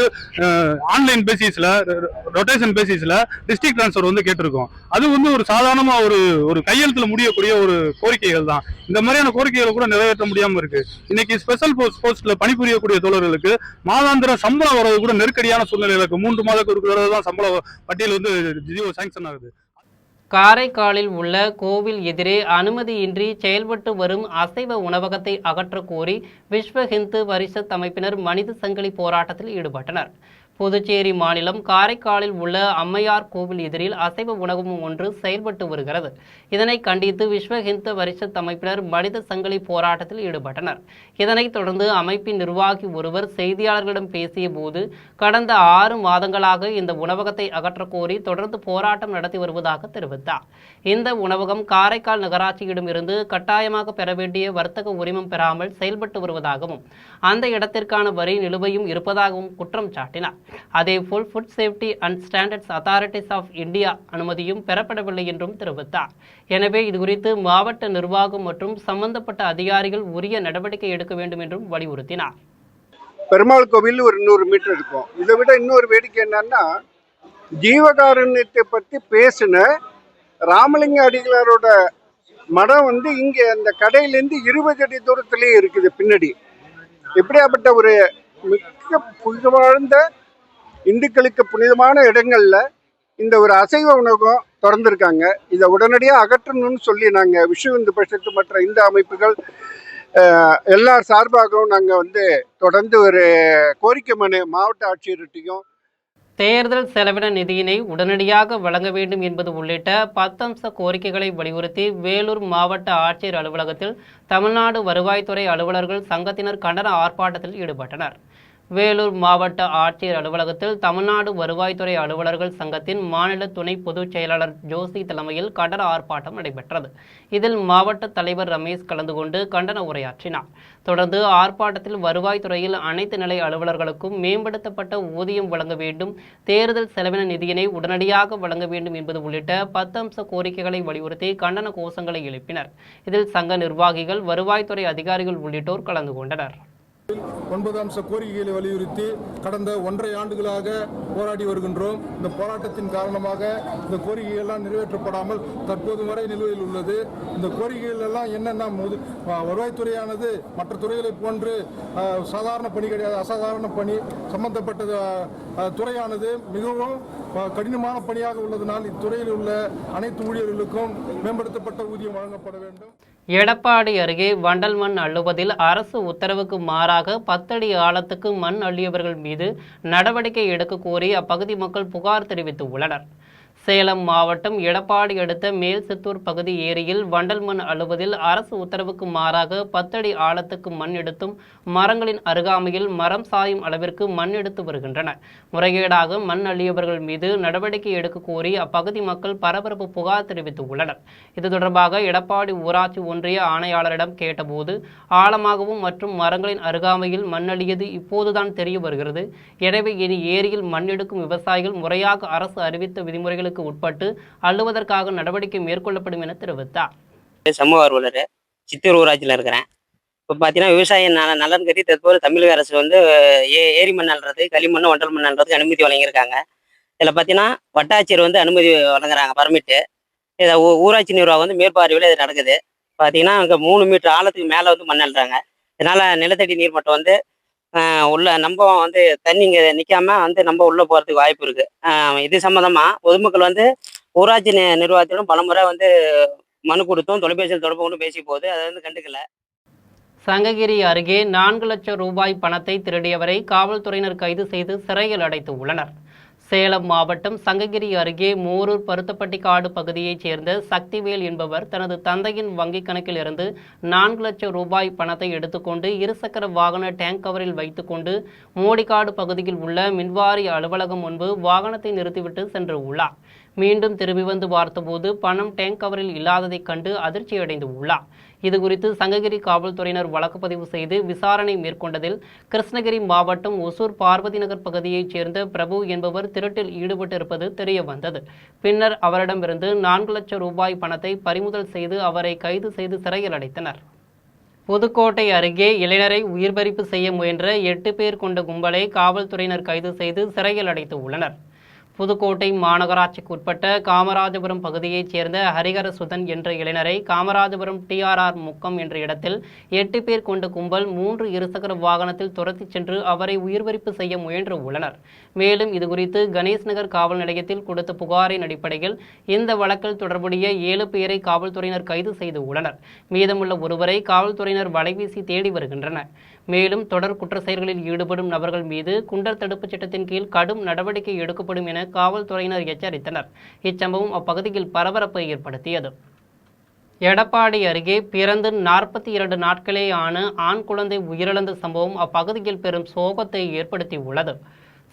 ஆன்லைன் பேசிஸ்ல ரொட்டேஷன் பேசிஸ்ல டிஸ்ட்ரிக்ட் டிரான்ஸ்ஃபர் வந்து கேட்டிருக்கோம். அது வந்து ஒரு சாதாரணமா ஒரு கையெழுத்துல முடியக்கூடிய ஒரு கோரிக்கைகள் தான். இந்த மாதிரியான கோரிக்கைகளை கூட நிறைவேற்ற முடியாம இருக்கு. இன்னைக்கு ஸ்பெஷல் போஸ்ட்ல பணிபுரியக்கூடிய தோழர்களுக்கு மாதாந்திர சம்பளம் வரது கூட நெருக்கடியான சூழ்நிலையில இருக்கு. 3 மாதத்துக்கு தான் சம்பள பட்டியல் வந்து ஜியோ சாங்ஷன் ஆகுது. காரைக்காலில் உள்ள கோவில் எதிரே அனுமதியின்றி செயல்பட்டு வரும் அசைவ உணவகத்தை அகற்ற கோரி விஸ்வ ஹிந்து பரிஷத் அமைப்பினர் மனித சங்கிலி போராட்டத்தில் ஈடுபட்டனர். புதுச்சேரி மாநிலம் காரைக்காலில் உள்ள அம்மையார் கோவில் எதிரில் அசைவ உணவகம் ஒன்று செயல்பட்டு வருகிறது. இதனை கண்டித்து விஸ்வ ஹிந்து பரிஷத் அமைப்பினர் மனித சங்கிலி போராட்டத்தில் ஈடுபட்டனர். இதனைத் தொடர்ந்து அமைப்பின் நிர்வாகி ஒருவர் செய்தியாளர்களிடம் பேசிய போது, கடந்த 6 மாதங்களாக இந்த உணவகத்தை அகற்ற கோரி தொடர்ந்து போராட்டம் நடத்தி வருவதாக தெரிவித்தார். இந்த உணவகம் காரைக்கால் நகராட்சியிடமிருந்து கட்டாயமாக பெற வேண்டிய வர்த்தக உரிமம் பெறாமல் செயல்பட்டு வருவதாகவும், அந்த இடத்திற்கான வரி நிலுவையும் இருப்பதாகவும் குற்றம் சாட்டினார். அதேபோல் food safety and standards authorities of India அனுமதியும் பெறப்படவில்லை என்றும் தெரிவித்தார். எனவே இதுகுறித்து மாவட்ட நிர்வாகம் மற்றும் சம்பந்தப்பட்ட அதிகாரிகள் உரிய நடவடிக்கை எடுக்க வேண்டும் என்றும் வலியுறுத்தினார். பெருமாள் கோவில் ஒரு 100 மீட்டர் இருக்கும். இதை விட இன்னொரு வேடிக்கை என்னன்னா, ஜீவகாருண்யத்தை பற்றி பேசின ராமலிங்க அடிகளாரோட மடம் வந்து இங்கே அந்த கடையிலேருந்து 20 அடி தூரத்திலேயே இருக்குது பின்னாடி. எப்படியாப்பட்ட ஒரு மிக புகழ்ந்த இந்துக்களுக்கு புனிதமான இடங்கள்ல இந்த ஒரு அசைவ உணவகம் திறந்திருக்காங்க. இதை உடனடியாக அகற்றணும்னு சொல்லி நாங்கள் விஸ்வ இந்து பரிஷத்து மற்ற இந்து அமைப்புகள் எல்லார் சார்பாகவும் நாங்கள் வந்து தொடர்ந்து ஒரு கோரிக்கை மனு மாவட்ட ஆட்சியர்கிட்டையும் தேர்தல் செலவின நிதியினை உடனடியாக வழங்க வேண்டும் என்பது உள்ளிட்ட 10 அம்ச கோரிக்கைகளை வலியுறுத்தி வேலூர் மாவட்ட ஆட்சியர் அலுவலகத்தில் தமிழ்நாடு வருவாய்த்துறை அலுவலர்கள் சங்கத்தினர் கண்டன ஆர்ப்பாட்டத்தில் ஈடுபட்டனர். வேலூர் மாவட்ட ஆட்சியர் அலுவலகத்தில் தமிழ்நாடு வருவாய்த்துறை அலுவலர்கள் சங்கத்தின் மாநில துணை பொதுச் செயலாளர் ஜோசி தலைமையில் கண்டன ஆர்ப்பாட்டம் நடைபெற்றது. இதில் மாவட்ட தலைவர் ரமேஷ் கலந்து கொண்டு கண்டன உரையாற்றினார். தொடர்ந்து ஆர்ப்பாட்டத்தில் வருவாய்த்துறையில் அனைத்து நிலை அலுவலர்களுக்கும் மேம்படுத்தப்பட்ட ஊதியம் வழங்க வேண்டும், தேர்தல் செலவின நிதியினை உடனடியாக வழங்க வேண்டும் என்பது உள்ளிட்ட 10 அம்ச கோரிக்கைகளை வலியுறுத்தி கண்டன கோஷங்களை எழுப்பினர். இதில் சங்க நிர்வாகிகள், வருவாய்த்துறை அதிகாரிகள் உள்ளிட்டோர் கலந்து கொண்டனர். 9 அம்ச கோரிக்கைகளை வலியுறுத்தி கடந்த 1.5 ஆண்டுகளாக போராடி வருகின்றோம். இந்த போராட்டத்தின் காரணமாக இந்த கோரிக்கைகள் எல்லாம் நிறைவேற்றப்படாமல் தற்போது வரை நிலுவையில் உள்ளது. இந்த கோரிக்கைகள் எல்லாம் என்னென்ன, வருவாய்த்துறையானது மற்ற துறைகளை போன்று சாதாரண பணி கிடையாது, அசாதாரண பணி. சம்பந்தப்பட்ட துறையானது மிகவும் கடினமான பணியாக உள்ளதனால் இத்துறையில் உள்ள அனைத்து ஊழியர்களுக்கும் மேம்படுத்தப்பட்ட ஊதியம் வழங்கப்பட வேண்டும். எடப்பாடி அருகே வண்டல் மண் அள்ளுவதில் அரசு உத்தரவுக்கு மாறாக 10 அடி ஆழத்துக்கு மண் அள்ளியவர்கள் மீது நடவடிக்கை எடுக்க கோரி அப்பகுதி மக்கள் புகார் தெரிவித்துள்ளனர். சேலம் மாவட்டம் எடப்பாடி அடுத்த மேல் சித்தூர் பகுதி ஏரியில் வண்டல் மண் அள்ளுவதில் அரசு உத்தரவுக்கு மாறாக 10 அடி ஆழத்துக்கு மண் எடுத்தும் மரங்களின் அருகாமையில் மரம் சாயும் அளவிற்கு மண் எடுத்து வருகின்றனர். முறைகேடாக மண் அள்ளியவர்கள் மீது நடவடிக்கை எடுக்க கோரி அப்பகுதி மக்கள் பரபரப்பு புகார் தெரிவித்துள்ளனர். இது தொடர்பாக எடப்பாடி ஊராட்சி ஒன்றிய ஆணையாளரிடம் கேட்டபோது ஆழமாகவும் மற்றும் மரங்களின் அருகாமையில் மண் அள்ளியது இப்போதுதான் தெரிய வருகிறது. எனவே இனி ஏரியில் மண் எடுக்கும் விவசாயிகள் முறையாக அரசு அறிவித்த விதிமுறைகளுக்கு உட்பட்டு அள்ளுவதற்காக நடவடிக்கை மேற்கொள்ளப்படும் என தெரிவித்தார். சமூக ஆர்வலர் சித்தூர் ஊராட்சியில் இருக்கிறேன். இப்போ பார்த்தீங்கன்னா விவசாய நலன் கருதி தற்போது தமிழக அரசு வந்து ஏரி மண் அள்ளுறது, களிமண், வண்டல் மண் அள்ளுறதுக்கு அனுமதி வழங்கியிருக்காங்க. இதில் பார்த்தீங்கன்னா வட்டாட்சியர் வந்து அனுமதி வழங்குறாங்க, பர்மிட்டு. இதை ஊராட்சி நிர்வாகம் வந்து மேற்பார்வையில் இது நடக்குது. பார்த்தீங்கன்னா அங்கே 3 மீட்டர் ஆழத்துக்கு மேலே வந்து மண் அள்ளுறாங்க. இதனால் நிலத்தடி நீர் மட்டம் வந்து உள்ள நம்ம வந்து தண்ணி இங்கே நிற்காம வந்து நம்ம உள்ளே போகிறதுக்கு வாய்ப்பு இருக்குது. இது சம்மந்தமாக பொதுமக்கள் வந்து ஊராட்சி நிர்வாகத்திலும் பலமுறை வந்து மனு கொடுத்தும் தொலைபேசியில் தொடர்பு கொண்டு பேசி போகுது. அதை வந்து கண்டுக்கல. சங்ககிரி அருகே 4 லட்சம் ரூபாய் பணத்தை திருடியவரை காவல்துறையினர் கைது செய்து சிறையில் அடைத்து உள்ளனர். சேலம் மாவட்டம் சங்ககிரி அருகே மோரூர் பருத்தப்பட்டி காடு பகுதியைச் சேர்ந்த சக்திவேல் என்பவர் தனது தந்தையின் வங்கிக் கணக்கில் இருந்து 4 லட்சம் ரூபாய் பணத்தை எடுத்துக்கொண்டு இருசக்கர வாகன டேங்க் கவரில் வைத்துக்கொண்டு மோடிக்காடு பகுதியில் உள்ள மின்வாரிய அலுவலகம் முன்பு வாகனத்தை நிறுத்திவிட்டு சென்று உள்ளார். மீண்டும் திரும்பி வந்து பார்த்தபோது பணம் டேங்க் கவரில் இல்லாததைக் கண்டு அதிர்ச்சியடைந்து உள்ளார். இதுகுறித்து சங்ககிரி காவல்துறையினர் வழக்கு பதிவு செய்து விசாரணை மேற்கொண்டதில் கிருஷ்ணகிரி மாவட்டம் ஒசூர் பார்வதி நகர் பகுதியைச் சேர்ந்த பிரபு என்பவர் திருட்டில் ஈடுபட்டிருப்பது தெரிய வந்தது. பின்னர் அவரிடமிருந்து 4 லட்சம் ரூபாய் பணத்தை பறிமுதல் செய்து அவரை கைது செய்து சிறையில் அடைத்தனர். புதுக்கோட்டை அருகே இளைஞரை உயிர்பறிப்பு செய்ய முயன்ற 8 பேர் கொண்ட கும்பலை காவல்துறையினர் கைது செய்து சிறையில் அடைத்து உள்ளனர். புதுக்கோட்டை மாநகராட்சிக்கு உட்பட்ட காமராஜபுரம் பகுதியைச் சேர்ந்த ஹரிஹர சுதன் என்ற இளைஞரை காமராஜபுரம் TRR முக்கம் என்ற இடத்தில் 8 பேர் கொண்ட கும்பல் 3 இருசக்கர வாகனத்தில் துரத்திச் சென்று அவரை உயிர்பறிப்பு செய்ய முயன்று உள்ளனர். மேலும் இதுகுறித்து கணேஷ் நகர் காவல் நிலையத்தில் கொடுத்த புகாரின் அடிப்படையில் இந்த வழக்கில் தொடர்புடைய 7 பேரை காவல்துறையினர் கைது செய்து உள்ளனர். மீதமுள்ள ஒருவரை காவல்துறையினர் வலைவீசி தேடி வருகின்றனர். மேலும் தொடர் குற்ற செயல்களில் ஈடுபடும் நபர்கள் மீது குண்டர் தடுப்புச் சட்டத்தின் கீழ் கடும் நடவடிக்கை எடுக்கப்படும் என காவல்துறையினர் எச்சரித்தனர். இச்சம்பவம் அப்பகுதியில் பரபரப்பை ஏற்படுத்தியது. எடப்பாடி அருகே பிறந்து 42 நாட்களே ஆன ஆண் குழந்தை உயிரிழந்த சம்பவம் அப்பகுதியில் பெரும் சோகத்தை ஏற்படுத்தியுள்ளது.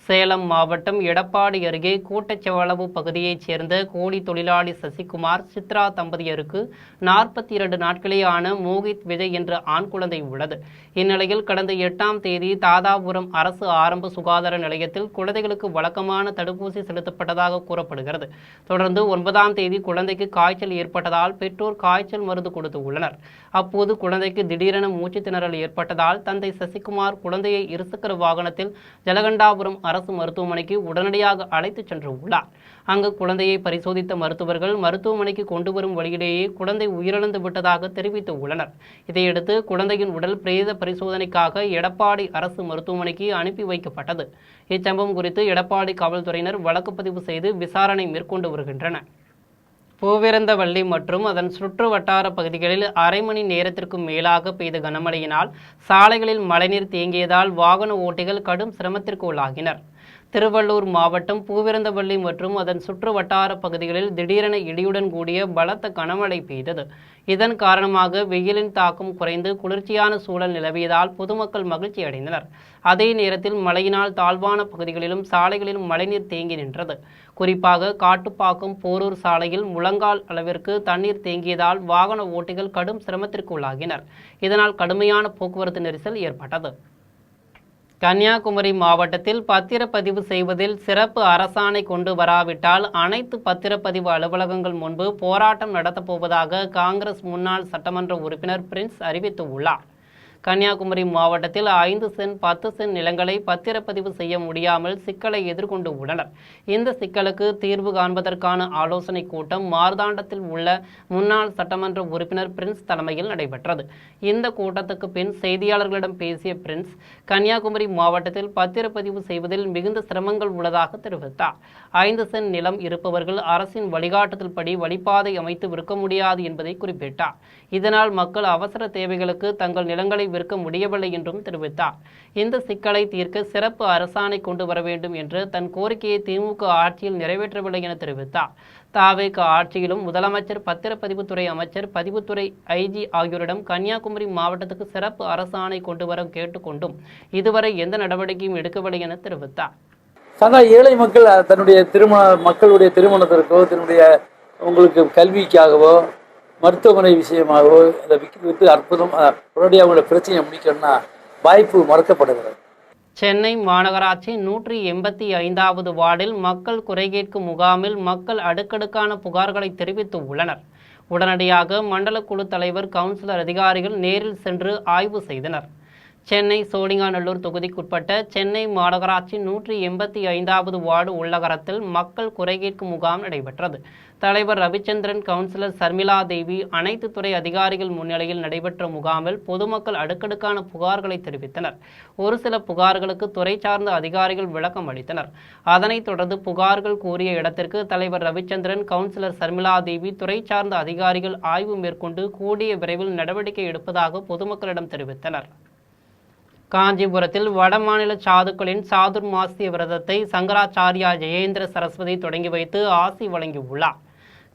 சேலம் மாவட்டம் எடப்பாடி அருகே கூட்டச்செவளவு பகுதியைச் சேர்ந்த கூலி தொழிலாளி சசிகுமார் சித்ரா தம்பதியருக்கு 42 நாட்களே ஆன மோகித் விஜய் என்ற ஆண் குழந்தை உள்ளது. இந்நிலையில் கடந்த 8ஆம் தேதி தாதாபுரம் அரசு ஆரம்ப சுகாதார நிலையத்தில் குழந்தைகளுக்கு வழக்கமான தடுப்பூசி செலுத்தப்பட்டதாக கூறப்படுகிறது. தொடர்ந்து 9ஆம் தேதி குழந்தைக்கு காய்ச்சல் ஏற்பட்டதால் பெற்றோர் காய்ச்சல் மருந்து கொடுத்து உள்ளனர். அப்போது குழந்தைக்கு திடீரென மூச்சு திணறல் ஏற்பட்டதால் தந்தை சசிகுமார் குழந்தையை இருசக்கர வாகனத்தில் ஜலகண்டாபுரம் அரசு மருத்துவமனைக்கு உடனடியாக அழைத்துச் சென்று உள்ளார். அங்கு குழந்தையை பரிசோதித்த மருத்துவர்கள் மருத்துவமனைக்கு கொண்டு வரும் வழியிலேயே குழந்தை உயிரிழந்து விட்டதாக தெரிவித்து உள்ளனர். இதையடுத்து குழந்தையின் உடல் பிரேத பரிசோதனைக்காக எடப்பாடி அரசு மருத்துவமனைக்கு அனுப்பி வைக்கப்பட்டது. இச்சம்பவம் குறித்து எடப்பாடி காவல்துறையினர் வழக்கு பதிவு செய்து விசாரணை மேற்கொண்டு வருகின்றனர். பூவிருந்தவள்ளி மற்றும் அதன் சுற்று வட்டார பகுதிகளில் அரை மணி நேரத்திற்கும் மேலாக பெய்த கனமழையினால் சாலைகளில் மழைநீர் தேங்கியதால் வாகன ஓட்டிகள் கடும் சிரமத்திற்கு உள்ளாகினர். திருவள்ளூர் மாவட்டம் பூவிருந்தவள்ளி மற்றும் அதன் சுற்று வட்டார பகுதிகளில் திடீரென இடியுடன் கூடிய பலத்த கனமழை பெய்தது. இதன் காரணமாக வெயிலின் தாக்கம் குறைந்து குளிர்ச்சியான சூழல் நிலவியதால் பொதுமக்கள் மகிழ்ச்சி அடைந்தனர். அதே நேரத்தில் மழையினால் தாழ்வான பகுதிகளிலும் சாலைகளிலும் மழைநீர் தேங்கி நின்றது. குறிப்பாக காட்டுப்பாக்கம் போரூர் சாலையில் முழங்கால் அளவிற்கு தண்ணீர் தேங்கியதால் வாகன ஓட்டிகள் கடும் சிரமத்திற்கு உள்ளாகினர். இதனால் கடுமையான போக்குவரத்து நெரிசல் ஏற்பட்டது. கன்னியாகுமரி மாவட்டத்தில் பத்திரப்பதிவு செய்வதில் சிறப்பு அரசாணை கொண்டு வராவிட்டால் அனைத்து பத்திரப்பதிவு அலுவலகங்கள் முன்பு போராட்டம் நடத்தப்போவதாக காங்கிரஸ் முன்னாள் சட்டமன்ற உறுப்பினர் பிரின்ஸ் அறிவித்துள்ளார். கன்னியாகுமரி மாவட்டத்தில் 5 சென்ட் 10 சென்ட் நிலங்களை பத்திரப்பதிவு செய்ய முடியாமல் சிக்கலை எதிர்கொண்டு உள்ளனர். இந்த சிக்கலுக்கு தீர்வு காண்பதற்கான ஆலோசனை கூட்டம் மார்தாண்டத்தில் உள்ள முன்னாள் சட்டமன்ற உறுப்பினர் பிரின்ஸ் தலைமையில் நடைபெற்றது. இந்த கூட்டத்துக்கு பின் செய்தியாளர்களிடம் பேசிய பிரின்ஸ், கன்னியாகுமரி மாவட்டத்தில் பத்திரப்பதிவு செய்வதில் மிகுந்த சிரமங்கள் உள்ளதாக தெரிவித்தார். 5 சென்ட் நிலம் இருப்பவர்கள் அரசின் வழிகாட்டுதல் படி வழிபாதை அமைத்து விற்க முடியாது என்பதை குறிப்பிட்டார். இதனால் மக்கள் அவசர தேவைகளுக்கு தங்கள் நிலங்களை விற்க முடியவில்லை என்றும் தெரிவித்தார். இந்த சிக்கலை தீர்க்க சிறப்பு அரசாணை கொண்டு வர வேண்டும் என்று தன் கோரிக்கையை திமுக ஆட்சியில் நிறைவேற்றவில்லை என தெரிவித்தார். தாவேக ஆட்சியிலும் முதலமைச்சர், பத்திரப்பதிவுத்துறை அமைச்சர், பதிவுத்துறை ஐஜி ஆகியோரிடம் கன்னியாகுமரி மாவட்டத்துக்கு சிறப்பு அரசாணை கொண்டு வர கேட்டுக்கொண்டும் இதுவரை எந்த நடவடிக்கையும் எடுக்கவில்லை என தெரிவித்தார். ஏழை மக்கள் தன்னுடைய மக்களுடைய திருமணத்திற்கோ, தன்னுடைய உங்களுக்கு கல்விக்காகவோ, மருத்துவமனை விஷயமாகவோ அதை விற்று அற்புதம் உடனடியாக அவங்களோட பிரச்சனையை முடிக்கணும்னா வாய்ப்பு மறுக்கப்படுகிறது. சென்னை மாநகராட்சி 185வது வார்டில் மக்கள் குறை கேட்கும் முகாமில் மக்கள் அடுக்கடுக்கான புகார்களை தெரிவித்து உள்ளனர். உடனடியாக மண்டல குழு தலைவர், கவுன்சிலர், அதிகாரிகள் நேரில் சென்று ஆய்வு செய்தனர். சென்னை சோழிங்கநல்லூர் தொகுதிக்குட்பட்ட சென்னை மாநகராட்சி 185வது வார்டு உள்ளகரத்தில் மக்கள் குறை கேட்கும் முகாம் நடைபெற்றது. தலைவர் ரவிச்சந்திரன், கவுன்சிலர் சர்மிளா தேவி, அனைத்து துறை அதிகாரிகள் முன்னிலையில் நடைபெற்ற முகாமில் பொதுமக்கள் அடுக்கடுக்கான புகார்களை தெரிவித்தனர். ஒரு சில புகார்களுக்கு துறை சார்ந்த அதிகாரிகள் விளக்கம் அளித்தனர். அதனைத் தொடர்ந்து புகார்கள் கூறிய இடத்திற்கு தலைவர் ரவிச்சந்திரன், கவுன்சிலர் சர்மிளா தேவி, துறை சார்ந்த அதிகாரிகள் ஆய்வு மேற்கொண்டு கூடிய விரைவில் நடவடிக்கை எடுப்பதாக பொதுமக்களிடம் தெரிவித்தனர். காஞ்சிபுரத்தில் வடமாநில சாதுக்களின் சாதுர்மாசிய விரதத்தை சங்கராச்சாரியா ஜெயேந்திர சரஸ்வதி தொடங்கி வைத்து ஆசி வழங்கியுள்ளார்.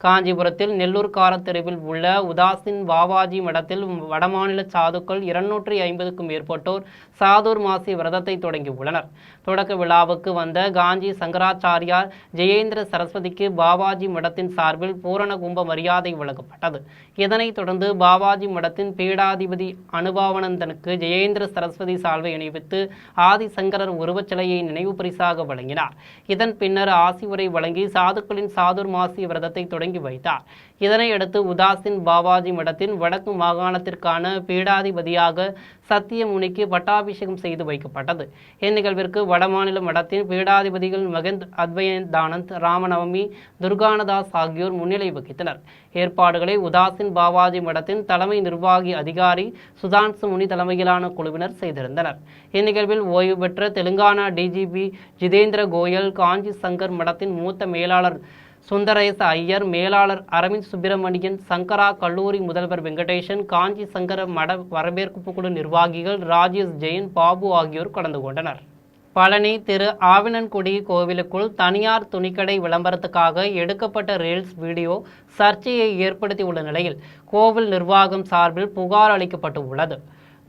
காஞ்சிபுரத்தில் நெல்லூர்கார தெருவில் உள்ள உதாசின் பாபாஜி மடத்தில் வடமாநில சாதுக்கள் 250க்கும் மேற்பட்டோர் சாதுர் மாசி விரதத்தை தொடங்கியுள்ளனர். தொடக்க விழாவுக்கு வந்த காஞ்சி சங்கராச்சாரியார் ஜெயேந்திர சரஸ்வதிக்கு பாபாஜி மடத்தின் சார்பில் பூரண கும்ப மரியாதை வழங்கப்பட்டது. இதனைத் தொடர்ந்து பாபாஜி மடத்தின் பீடாதிபதி அனுபவானந்தனுக்கு ஜெயேந்திர சரஸ்வதி சால்வை அணிவித்து ஆதிசங்கரர் உருவச்சிலையை நினைவு பரிசாக வழங்கினார். இதன் பின்னர் ஆசி உரை வழங்கி சாதுக்களின் சாதுர் மாசி விரதத்தை தொடங்கி வைத்தார். இதனையடுத்து உதாசின் பாபாஜி மடத்தின் வடக்கு மாகாணத்திற்கான பீடாதிபதியாக சத்தியமுனிக்கு பட்டாபிஷேகம் செய்து வைக்கப்பட்டது. இந்நிகழ்விற்கு வடமாநில மடத்தின் பீடாதிபதிகள் மகந்த் அத்வைதானந்த், ராமநவமி, துர்கானதாஸ் ஆகியோர் முன்னிலை வகித்தனர். ஏற்பாடுகளை உதாசின் பாபாஜி மடத்தின் தலைமை நிர்வாகி அதிகாரி சுதான்சு முனி தலைமையிலான குழுவினர் செய்திருந்தனர். இந்நிகழ்வில் ஓய்வு பெற்ற தெலுங்கானா டிஜிபி ஜிதேந்திர கோயல், காஞ்சி சங்கர் மடத்தின் மூத்த மேலாளர் சுந்தரேச ஐயர், மேலாளர் அரவிந்த் சுப்பிரமணியன், சங்கரா கல்லூரி முதல்வர் வெங்கடேசன், காஞ்சி சங்கர மட வரவேற்பு குழு நிர்வாகிகள் ராஜேஷ் ஜெயின், பாபு ஆகியோர் கலந்து கொண்டனர். பழனி திரு ஆவினன்குடி கோவிலுக்குள் தனியார் துணிக்கடை விளம்பரத்துக்காக எடுக்கப்பட்ட ரீல்ஸ் வீடியோ சர்ச்சையை ஏற்படுத்தியுள்ள நிலையில் கோவில் நிர்வாகம் சார்பில் புகார் அளிக்கப்பட்டு உள்ளது.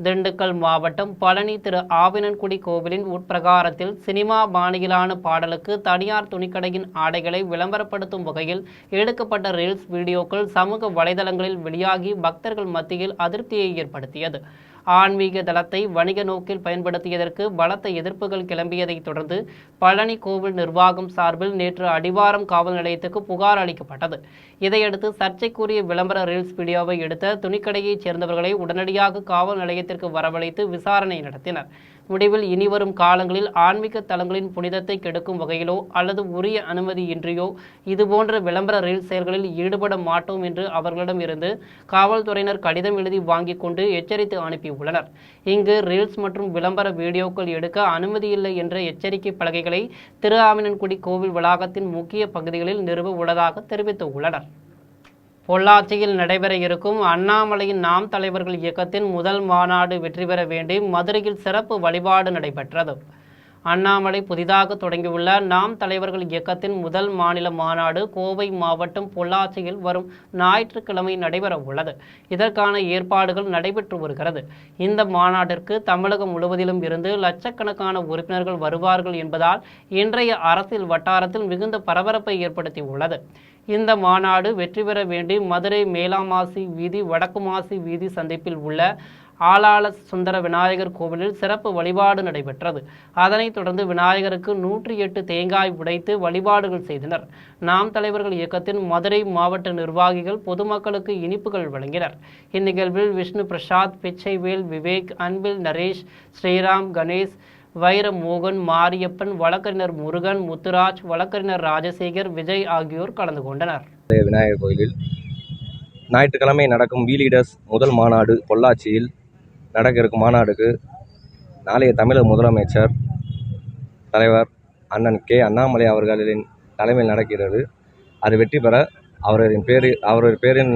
திண்டுக்கல் மாவட்டம் பழனி திரு ஆவினன்குடி கோவிலின் உட்பிரகாரத்தில் சினிமா பாணியிலான பாடலுக்கு தனியார் துணிக்கடையின் ஆடைகளை விளம்பரப்படுத்தும் வகையில் எடுக்கப்பட்ட ரீல்ஸ் வீடியோக்கள் சமூக வலைதளங்களில் வெளியாகி பக்தர்கள் மத்தியில் அதிருப்தியை ஏற்படுத்தியது. ஆன்மீக தளத்தை வணிக நோக்கில் பயன்படுத்தியதற்கு பலத்த எதிர்ப்புகள் கிளம்பியதை தொடர்ந்து பழனி கோவில் நிர்வாகம் சார்பில் நேற்று அடிவாரம் காவல் நிலையத்துக்கு புகார் அளிக்கப்பட்டது. இதையடுத்து சர்ச்சைக்குரிய விளம்பர ரீல்ஸ் வீடியோவை எடுத்த துணிக்கடையைச் சேர்ந்தவர்களை உடனடியாக காவல் நிலையத்திற்கு வரவழைத்து விசாரணை நடத்தினர். முடிவில் இனிவரும் காலங்களில் ஆன்மீக தலங்களின் புனிதத்தை கெடுக்கும் வகையிலோ அல்லது உரிய அனுமதியின்றியோ இதுபோன்ற விளம்பர ரீல்ஸ் செயல்களில் ஈடுபட மாட்டோம் என்று அவர்களிடம் இருந்து காவல்துறையினர் கடிதம் எழுதி வாங்கிக் கொண்டு எச்சரித்து அனுப்பியுள்ளனர். இங்கு ரீல்ஸ் மற்றும் விளம்பர வீடியோக்கள் எடுக்க அனுமதியில்லை என்ற எச்சரிக்கை பலகைகளை திரு ஆவினன்குடி கோவில் வளாகத்தின் முக்கிய பகுதிகளில் நிறுவ உள்ளதாக தெரிவித்துள்ளனர். பொள்ளாச்சியில் நடைபெற இருக்கும் அண்ணாமலையின் நாம் தலைவர்கள் இயக்கத்தின் முதல் மாநாடு வெற்றி பெற வேண்டி மதுரையில் சிறப்பு வழிபாடு நடைபெற்றது. அண்ணாமலை புதிதாக தொடங்கியுள்ள நாம் தலைவர்கள் இயக்கத்தின் முதல் மாநில மாநாடு கோவை மாவட்டம் பொள்ளாச்சியில் வரும் ஞாயிற்றுக்கிழமை நடைபெற உள்ளது. இதற்கான ஏற்பாடுகள் நடைபெற்று வருகிறது. இந்த மாநாட்டிற்கு தமிழகம் முழுவதிலும் இருந்து லட்சக்கணக்கான உறுப்பினர்கள் வருவார்கள் என்பதால் இன்றைய அரசியல் வட்டாரத்தில் மிகுந்த பரபரப்பை ஏற்படுத்தியுள்ளது. இந்த மாநாடு வெற்றி பெற வேண்டி மதுரை மேலாமாசி வீதி, வடக்கு மாசி வீதி சந்திப்பில் உள்ள ஆளாள சுந்தர விநாயகர் கோவிலில் சிறப்பு வழிபாடு நடைபெற்றது. அதனைத் தொடர்ந்து விநாயகருக்கு 108 தேங்காய் உடைத்து வழிபாடுகள் செய்தனர். நாம் தலைவர்கள் இயக்கத்தின் மதுரை மாவட்ட நிர்வாகிகள் பொதுமக்களுக்கு இனிப்புகள் வழங்கினர். இந்நிகழ்வில் விஷ்ணு பிரசாத், பிச்சைவேல், விவேக், அன்பில் நரேஷ், ஸ்ரீராம், கணேஷ், வைர மோகன், மாரியப்பன், வழக்கறிஞர் முருகன், முத்துராஜ், வழக்கறிஞர் ராஜசேகர், விஜய் ஆகியோர் கலந்து கொண்டனர். விநாயகர் கோயிலில் ஞாயிற்றுக்கிழமை நடக்கும் வி லீடர்ஸ் முதல் மாநாடு பொள்ளாச்சியில் நடக்க இருக்கும் மாநாடுக்கு நாளைய தமிழக முதலமைச்சர் தலைவர் அண்ணன் கே அண்ணாமலை அவர்களின் தலைமையில் நடக்கிறது. அது வெற்றி பெற அவரது பேரில்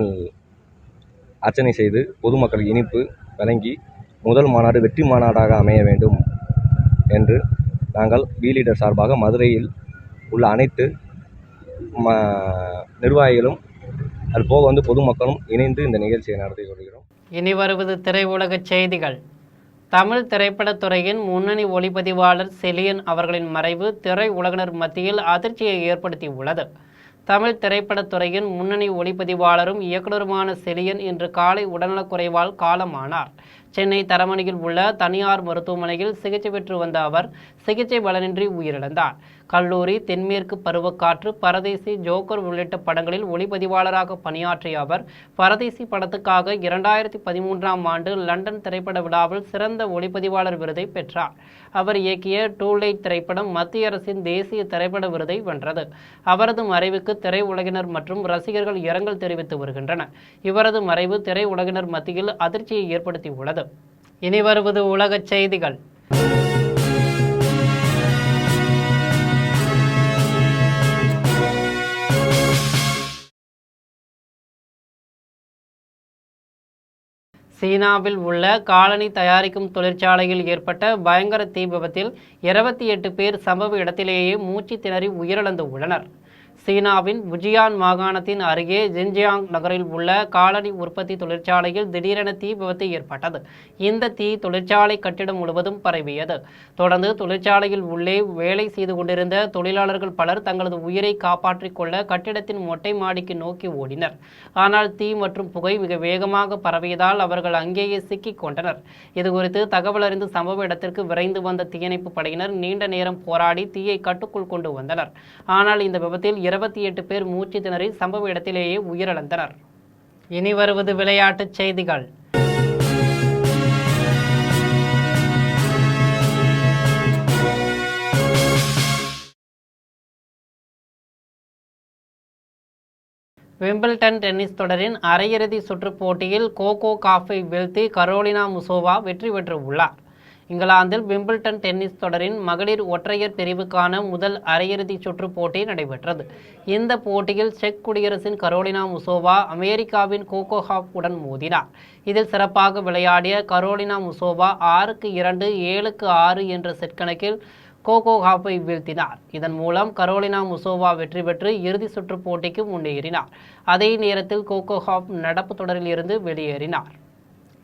அர்ச்சனை செய்து பொதுமக்களுக்கு இனிப்பு வழங்கி முதல் மாநாடு வெற்றி மாநாடாக அமைய வேண்டும் என்று நாங்கள் வி லீடர் சார்பாக மதுரையில் உள்ள அனைத்து நிர்வாகிகளும் அதுபோக பொதுமக்களும் இணைந்து இந்த நிகழ்ச்சியை நடத்தி வருகிறோம். இனி வருவது திரையுலக செய்திகள். தமிழ் திரைப்படத்துறையின் முன்னணி ஒளிப்பதிவாளர் செலியன் அவர்களின் மறைவு திரையுலகினர் மத்தியில் அதிர்ச்சியை ஏற்படுத்தி உள்ளது. தமிழ் திரைப்படத்துறையின் முன்னணி ஒளிப்பதிவாளரும் இயக்குநருமான செலியன் இன்று காலை உடல்நலக்குறைவால் காலமானார். சென்னை தரமணியில் உள்ள தனியார் மருத்துவமனையில் சிகிச்சை பெற்று வந்த அவர் சிகிச்சை பலனின்றி உயிரிழந்தார். கல்லூரி, தென்மேற்கு பருவக்காற்று, பரதேசி, ஜோக்கர் உள்ளிட்ட படங்களில் ஒளிப்பதிவாளராக பணியாற்றிய அவர் பரதேசி படத்துக்காக 2013ஆம் ஆண்டு லண்டன் திரைப்பட விழாவில் சிறந்த ஒளிப்பதிவாளர் விருதை பெற்றார். அவர் இயக்கிய டூ லைட் திரைப்படம் மத்திய அரசின் தேசிய திரைப்பட விருதை வென்றது. அவரது மறைவுக்கு திரையுலகினர் மற்றும் ரசிகர்கள் இரங்கல் தெரிவித்து வருகின்றனர். இவரது மறைவு திரையுலகினர் மத்தியில் அதிர்ச்சியை ஏற்படுத்தியுள்ளது. இனி வருவது உலக செய்திகள். சீனாவில் உள்ள காலனி தயாரிக்கும் தொழிற்சாலையில் ஏற்பட்ட பயங்கர தீ விபத்தில் 28 பேர் சம்பவ இடத்திலேயே மூச்சு திணறி உயிரிழந்து உள்ளனர். சீனாவின் புஜியான் மாகாணத்தின் அருகே ஜின்ஜியாங் நகரில் உள்ள காலனி உற்பத்தி தொழிற்சாலையில் திடீரென தீ விபத்து ஏற்பட்டது. இந்த தீ தொழிற்சாலை கட்டிடம் முழுவதும் பரவியது. தொடர்ந்து தொழிற்சாலையில் உள்ளே வேலை செய்து கொண்டிருந்த தொழிலாளர்கள் பலர் தங்களது உயிரை காப்பாற்றிக் கொள்ள கட்டிடத்தின் மொட்டை மாடிக்கு நோக்கி ஓடினர். ஆனால் தீ மற்றும் புகை மிக வேகமாக பரவியதால் அவர்கள் அங்கேயே சிக்கிக் கொண்டனர். இதுகுறித்து தகவல் அறிந்து சம்பவ இடத்திற்கு விரைந்து வந்த தீயணைப்பு படையினர் நீண்ட நேரம் போராடி தீயை கட்டுக்குள் கொண்டு வந்தனர். ஆனால் இந்த விபத்தில் 28 பேர் மூச்சு திணறி சம்பவ இடத்திலேயே உயிரிழந்தனர். இனி வருவது விளையாட்டுச் செய்திகள். விம்பிள்டன் டென்னிஸ் தொடரின் அரையிறுதி சுற்றுப் போட்டியில் கோகோ காஃபை வீழ்த்தி கரோலினா முசோவா வெற்றி பெற்றுள்ளார். இங்கிலாந்தில் விம்பிள்டன் டென்னிஸ் தொடரின் மகளிர் ஒற்றையர் பிரிவுக்கான முதல் அரையிறுதி சுற்றுப் போட்டி நடைபெற்றது. இந்த போட்டியில் செக் குடியரசின் கரோலினா முசோவா அமெரிக்காவின் கோகோ காஃப் உடன் மோதினார். இதில் சிறப்பாக விளையாடிய கரோலினா முசோவா 6-2, 7-6 என்ற செட் கணக்கில் கோகோ காஃபை வீழ்த்தினார். இதன் மூலம் கரோலினா முசோவா வெற்றி பெற்று இறுதி சுற்றுப் போட்டிக்கு முன்னேறினார். அதே நேரத்தில் கோகோ காஃப் நடப்பு தொடரில் இருந்து வெளியேறினார்.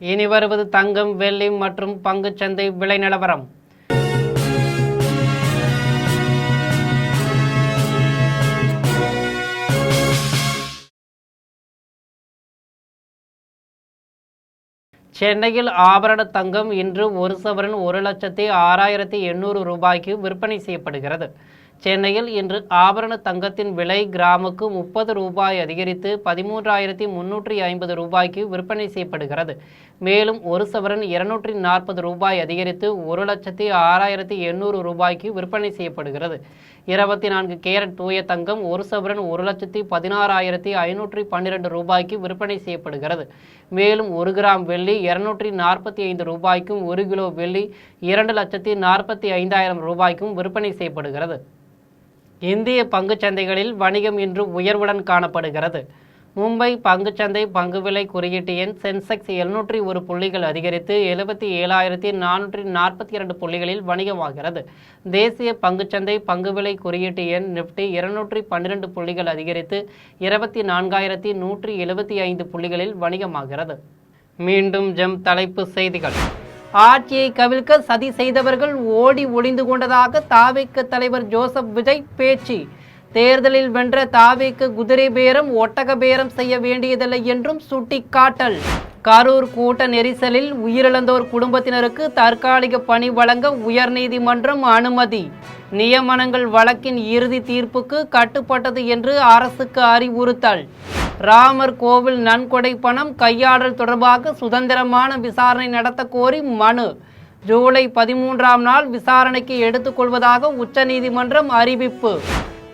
இனி வருவது தங்கம், வெள்ளி மற்றும் பங்குச்சந்தை விலை நிலவரம். சென்னையில் ஆபரண தங்கம் இன்று ஒரு சவரன் 1,06,800 ரூபாய்க்கு விற்பனை செய்யப்படுகிறது. சென்னையில் இன்று ஆபரண தங்கத்தின் விலை கிராமுக்கு 30 ரூபாய் அதிகரித்து 13,350 ரூபாய்க்கு விற்பனை செய்யப்படுகிறது. மேலும் ஒரு சவரன் 240 ரூபாய் அதிகரித்து 1,06,800 ரூபாய்க்கு விற்பனை செய்யப்படுகிறது. 24 கேரட் தூய தங்கம் ஒரு சவரன் 1,16,512 ரூபாய்க்கு விற்பனை செய்யப்படுகிறது. மேலும் 1 கிராம் வெள்ளி 245 ரூபாய்க்கும் 1 கிலோ வெள்ளி 2,45,000 ரூபாய்க்கும் விற்பனை செய்யப்படுகிறது. இந்திய பங்குச்சந்தைகளில் வணிகம் இன்று உயர்வுடன் காணப்படுகிறது. மும்பை பங்குச்சந்தை பங்கு விலை குறியீட்டு எண் சென்செக்ஸ் 701 புள்ளிகள் அதிகரித்து 77,442 புள்ளிகளில் வணிகமாகிறது. தேசிய பங்குச்சந்தை பங்கு விலை குறியீட்டு எண் நிப்டி 212 புள்ளிகள் அதிகரித்து 24,175 புள்ளிகளில் வணிகமாகிறது. மீண்டும் ஜெம் தலைப்பு செய்திகள். ஆட்சியை கவிழ்க்க சதி செய்தவர்கள் ஓடி ஒளிந்து கொண்டதாக தாவேக தலைவர் ஜோசப் விஜய் பேச்சு. தேர்தலில் வென்ற தாவேக குதிரை பேரம் ஒட்டக பேரம் செய்ய வேண்டியதில்லை என்றும் சுட்டிக்காட்டல். கரூர் கூட்ட நெரிசலில் உயிரிழந்தோர் குடும்பத்தினருக்கு தற்காலிக பணி வழங்க உயர்நீதிமன்றம் அனுமதி. நியமனங்கள் வழக்கின் இறுதி தீர்ப்புக்கு கட்டுப்பட்டது என்று அரசுக்கு அறிவுறுத்தல். ராமர் கோவில் நன்கொடை பணம் கையாடல் தொடர்பாக சுதந்திரமான விசாரணை நடத்த கோரி மனு. ஜூலை 13ஆம் நாள் விசாரணைக்கு எடுத்துக்கொள்வதாக உச்சநீதிமன்றம் அறிவிப்பு.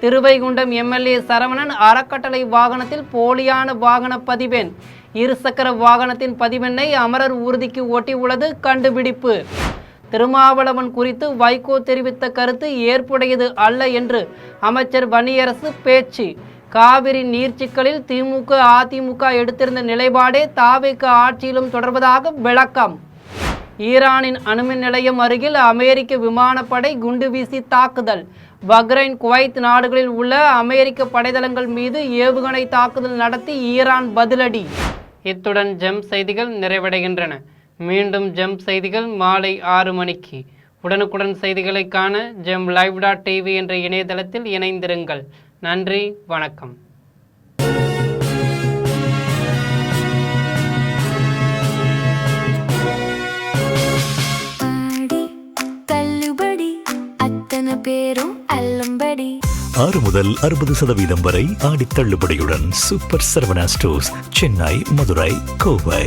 திருவைகுண்டம் எம்எல்ஏ சரவணன் அறக்கட்டளை வாகனத்தில் போலியான வாகன பதிவெண். இருசக்கர வாகனத்தின் பதிவெண்ணை அமரர் ஊர்திக்கு ஒட்டியுள்ளது கண்டுபிடிப்பு. திருமாவளவன் குறித்து வைகோ தெரிவித்த கருத்து ஏற்புடையது அல்ல என்று அமைச்சர் வன்னியரசு பேச்சு. காவிரி நீர்ச்சிக்கலில் திமுக அதிமுக எடுத்திருந்த நிலைப்பாடே தாவேக ஆட்சியிலும் தொடர்வதாக விளக்கம். ஈரானின் அணுமின் நிலையம் அருகில் அமெரிக்க விமானப்படை குண்டு வீசி தாக்குதல். பஹ்ரைன், குவைத் நாடுகளில் உள்ள அமெரிக்க படைதளங்கள் மீது ஏவுகணை தாக்குதல் நடத்தி ஈரான் பதிலடி. இத்துடன் ஜெம் செய்திகள் நிறைவடைகின்றன. மீண்டும் ஜெம் செய்திகள் மாலை 6 மணிக்கு. உடனுக்குடன் செய்திகளை காண gemlive.tv என்ற இணையதளத்தில் இணைந்திருங்கள். நன்றி, வணக்கம். தள்ளுபடி அத்தனை பேரும் அல்லம்படி. 6 முதல் 60% வரை ஆடி தள்ளுபடியுடன் சூப்பர் சரவணா ஸ்டோர்ஸ், சென்னை, மதுரை, கோவை.